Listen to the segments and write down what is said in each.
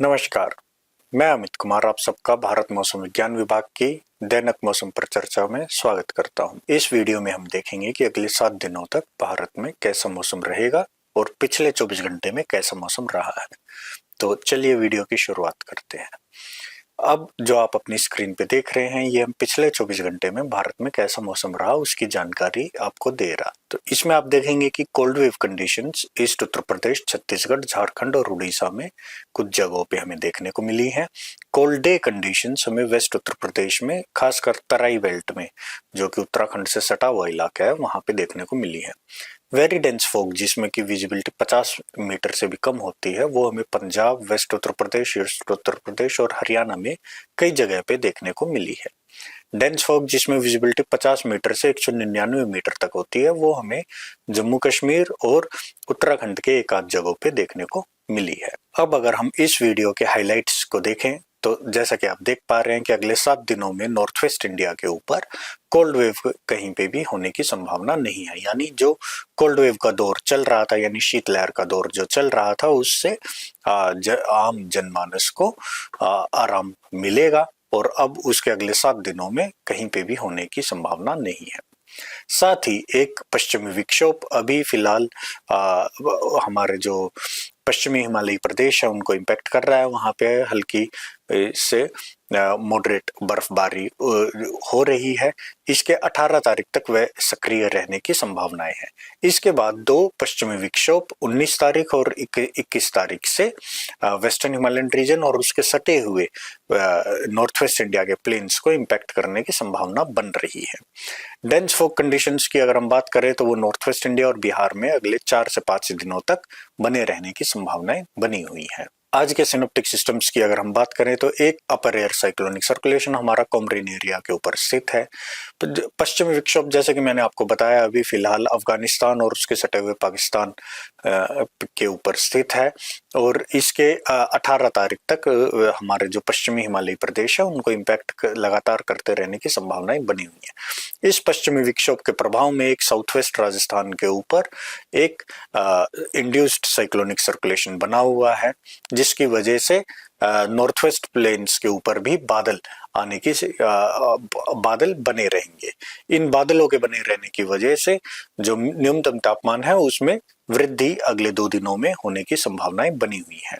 नमस्कार, मैं अमित कुमार आप सबका भारत मौसम विज्ञान विभाग की दैनिक मौसम पर चर्चा में स्वागत करता हूं। इस वीडियो में हम देखेंगे कि अगले 7 दिनों तक भारत में कैसा मौसम रहेगा और पिछले 24 घंटे में कैसा मौसम रहा है। तो चलिए वीडियो की शुरुआत करते हैं। अब जो आप अपनी स्क्रीन पे देख रहे हैं, ये हम पिछले 24 घंटे में भारत में कैसा मौसम रहा उसकी जानकारी आपको दे रहा। तो इसमें आप देखेंगे कि cold wave conditions east Uttar Pradesh, Chhattisgarh, Jharkhand और उड़ीसा में कुछ जगहों पे हमें देखने को मिली है। कोल्ड डे कंडीशंस हमें वेस्ट उत्तर प्रदेश में, खासकर तराई बेल्ट में, जो कि उत्तराखंड से सटा हुआ इलाका है, वहां पे देखने को मिली है। वेरी डेंस फॉग, जिसमें की विजिबिलिटी 50 मीटर से भी कम होती है, वो हमें पंजाब, वेस्ट उत्तर प्रदेश, ईस्ट उत्तर प्रदेश और हरियाणा में कई जगह पे देखने को मिली है। डेंस फॉग, जिसमें विजिबिलिटी 50 मीटर से 199 मीटर तक होती है, वो हमें जम्मू कश्मीर और उत्तराखंड के एक आध जगहों पे देखने को मिली है। अब अगर हम इस वीडियो के हाइलाइट्स को देखें तो जैसा कि आप देख पा रहे हैं कि अगले 7 दिनों में नॉर्थ वेस्ट इंडिया के ऊपर कोल्ड वेव कहीं पे भी होने की संभावना नहीं है। यानी जो कोल्ड वेव का दौर चल रहा था, यानी शीतलहर का दौर जो चल रहा था, उससे आम जनमानस को आराम मिलेगा और अब उसके अगले 7 दिनों में कहीं पे भी होने की संभावना नहीं है। साथ ही एक पश्चिमी विक्षोभ अभी फिलहाल हमारे जो पश्चिमी हिमालयी प्रदेश है उनको इम्पैक्ट कर रहा है। वहां पे हल्की से मॉडरेट बर्फबारी हो रही है। इसके 18 तारीख तक वह सक्रिय रहने की संभावनाएं हैं। इसके बाद दो पश्चिमी विक्षोभ 19 तारीख और 21 तारीख से वेस्टर्न हिमालयन रीजन और उसके सटे हुए नॉर्थ वेस्ट इंडिया के प्लेन्स को इम्पैक्ट करने की संभावना बन रही है। डेंस फॉग कंडीशंस की अगर हम बात करें तो वो नॉर्थ वेस्ट इंडिया और बिहार में अगले 4 से 5 दिनों तक बने रहने की संभावनाएं बनी हुई हैं। आज के सिनोप्टिक सिस्टम्स की अगर हम बात करें तो एक अपर एयर साइक्लोनिक सर्कुलेशन हमारा कोमरिन एरिया के ऊपर स्थित है। तो पश्चिमी विक्षोभ, जैसे कि मैंने आपको बताया, अभी फिलहाल अफगानिस्तान और उसके सटे हुए पाकिस्तान के ऊपर स्थित है और इसके 18 तारीख तक हमारे जो पश्चिमी हिमालयी प्रदेश है उनको इम्पैक्ट लगातार करते रहने की संभावनाएं बनी हुई है। इस पश्चिमी विक्षोभ के प्रभाव में एक साउथ वेस्ट राजस्थान के ऊपर एक इंड्यूस्ड साइक्लोनिक सर्कुलेशन बना हुआ है, जिसकी वजह से नॉर्थ वेस्ट प्लेन्स के ऊपर भी बादल आने की बादल बने रहेंगे। इन बादलों के बने रहने की वजह से जो न्यूनतम तापमान है उसमें वृद्धि अगले 2 दिनों में होने की संभावनाएं बनी हुई है।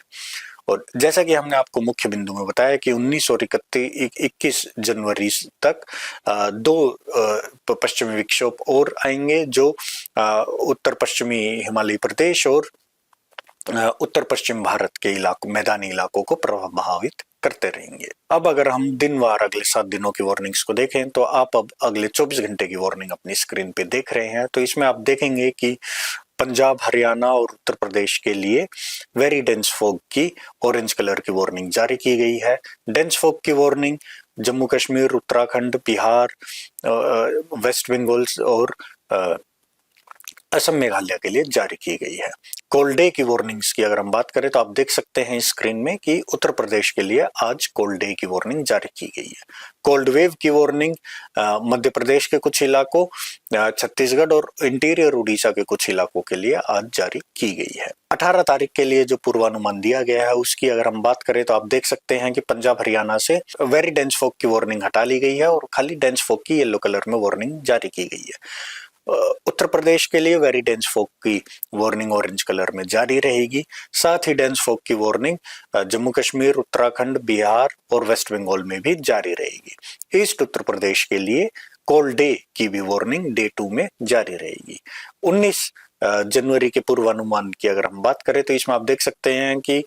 और जैसा कि हमने आपको मुख्य बिंदु में बताया कि 19 और 21 जनवरी तक दो पश्चिमी विक्षोभ और आएंगे जो उत्तर पश्चिमी हिमालयी प्रदेश और उत्तर पश्चिम भारत के इलाकों, मैदानी इलाकों को प्रभावित करते रहेंगे। अब अगर हम दिनवार अगले 7 दिनों की वार्निंग्स को देखें तो आप अब अगले 24 घंटे की वार्निंग अपनी स्क्रीन पे देख रहे हैं। तो इसमें आप देखेंगे कि पंजाब, हरियाणा और उत्तर प्रदेश के लिए वेरी डेंस फॉग की ऑरेंज कलर की वार्निंग जारी की गई है। डेंस फॉग की वार्निंग जम्मू कश्मीर, उत्तराखंड, बिहार, वेस्ट बंगाल और असम, मेघालय के लिए जारी की गई है। कोल्ड डे की वार्निंग्स की अगर हम बात करें तो आप देख सकते हैं स्क्रीन में कि उत्तर प्रदेश के लिए आज कोल्ड डे की वार्निंग जारी की गई है। कोल्ड वेव की वार्निंग मध्य प्रदेश के कुछ इलाकों, छत्तीसगढ़ और इंटीरियर उड़ीसा के कुछ इलाकों के लिए आज जारी की गई है। 18 तारीख के लिए जो पूर्वानुमान दिया गया है उसकी अगर हम बात करें तो आप देख सकते हैं कि पंजाब, हरियाणा से वेरी डेंस फॉग की वार्निंग हटा ली गई है और खाली डेंस फॉग की येलो कलर में वार्निंग जारी की गई है। उत्तर प्रदेश के लिए वेरी डेंस फॉग की वार्निंग ऑरेंज कलर में जारी रहेगी। साथ ही डेंस फॉग की वार्निंग जम्मू कश्मीर, उत्तराखंड, बिहार और वेस्ट बंगाल में भी जारी रहेगी। ईस्ट उत्तर प्रदेश के लिए कोल्ड डे की भी वार्निंग डे 2 में जारी रहेगी। 19 जनवरी के पूर्वानुमान की अगर हम बात करें तो इसमें आप देख सकते हैं कि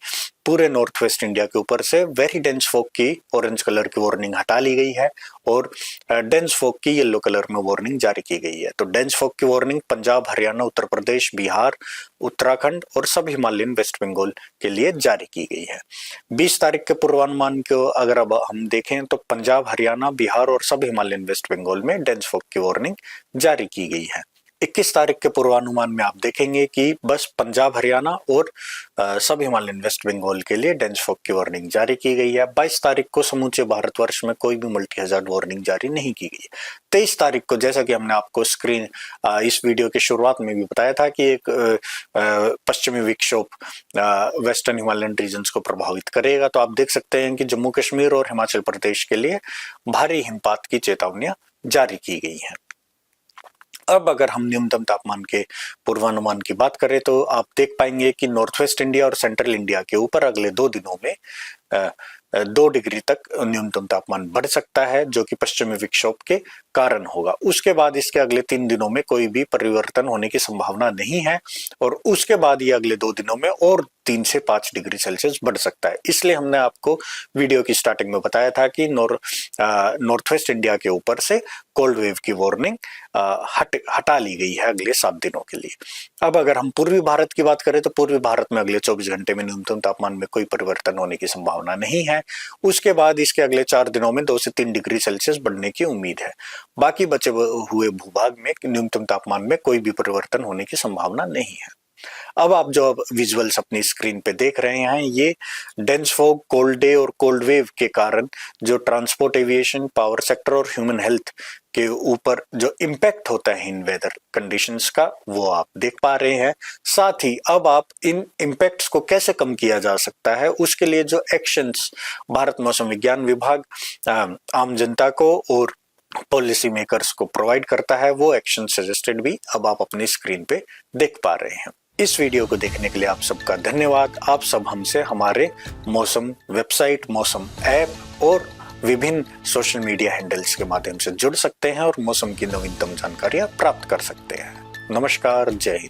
पूरे नॉर्थ वेस्ट इंडिया के ऊपर से वेरी डेंस फॉग की ऑरेंज कलर की वार्निंग हटा ली गई है और डेंस फॉग की येलो कलर में वार्निंग जारी की गई है। तो डेंस फॉग की वार्निंग पंजाब, हरियाणा, उत्तर प्रदेश, बिहार, उत्तराखंड और सब हिमालयन वेस्ट बंगाल के लिए जारी की गई है। 20 तारीख के पूर्वानुमान को अगर अब हम देखें तो पंजाब, हरियाणा, बिहार और सब हिमालयन वेस्ट बंगाल में डेंस फॉग की वार्निंग जारी की गई है। 21 तारीख के पूर्वानुमान में आप देखेंगे कि बस पंजाब, हरियाणा और सब हिमालयन वेस्ट बंगाल के लिए डेंस फॉग की वार्निंग जारी की गई है। 22 तारीख को समूचे भारतवर्ष में कोई भी मल्टी हजार्ड वार्निंग जारी नहीं की गई है। 23 तारीख को, जैसा कि हमने आपको इस वीडियो की शुरुआत में भी बताया था कि एक पश्चिमी विक्षोभ वेस्टर्न हिमालयन रीजन्स को प्रभावित करेगा, तो आप देख सकते हैं कि जम्मू कश्मीर और हिमाचल प्रदेश के लिए भारी हिमपात की चेतावनियां जारी की गई हैं। अब अगर हम न्यूनतम तापमान के पूर्वानुमान की बात करें तो आप देख पाएंगे कि नॉर्थ वेस्ट इंडिया और सेंट्रल इंडिया के ऊपर अगले 2 दिनों में 2 डिग्री तक न्यूनतम तापमान बढ़ सकता है, जो कि पश्चिमी विक्षोभ के कारण होगा। उसके बाद इसके अगले 3 दिनों में कोई भी परिवर्तन होने की संभावना नहीं है और उसके बाद ये अगले 2 दिनों में और 3 से 5 डिग्री सेल्सियस बढ़ सकता है। इसलिए हमने आपको वीडियो की स्टार्टिंग में बताया था कि नॉर्थ वेस्ट इंडिया के ऊपर से कोल्ड वेव की वार्निंग हटा ली गई है अगले 7 दिनों के लिए। अब अगर हम पूर्वी भारत की बात करें तो पूर्वी भारत में अगले 24 घंटे में न्यूनतम तापमान में कोई परिवर्तन होने की संभावना नहीं है। उसके बाद इसके अगले 4 दिनों में 2 से 3 डिग्री सेल्सियस बढ़ने की उम्मीद है। बाकी बचे हुए भूभाग में न्यूनतम तापमान में कोई भी परिवर्तन होने की संभावना नहीं है। अब आप जो विजुअल्स अपनी स्क्रीन पे देख रहे हैं, ये डेंस फॉग, कोल्ड डे और कोल्ड वेव के कारण जो ट्रांसपोर्ट, एविएशन, पावर सेक्टर और ह्यूमन हेल्थ के ऊपर जो इम्पैक्ट होता है इन वेदर कंडीशंस का, वो आप देख पा रहे हैं। साथ ही अब आप इन इम्पैक्ट्स को कैसे कम किया जा सकता है, उसके लिए जो एक्शंस भारत मौसम विज्ञान विभाग आम जनता को और पॉलिसी मेकर्स को प्रोवाइड करता है, वो एक्शन सजेस्टेड भी अब आप अपनी स्क्रीन पे देख पा रहे हैं। इस वीडियो को देखने के लिए आप सबका धन्यवाद। आप सब हमसे हमारे मौसम वेबसाइट, मौसम ऐप और विभिन्न सोशल मीडिया हैंडल्स के माध्यम से जुड़ सकते हैं और मौसम की नवीनतम जानकारियां प्राप्त कर सकते हैं। नमस्कार, जय हिंद।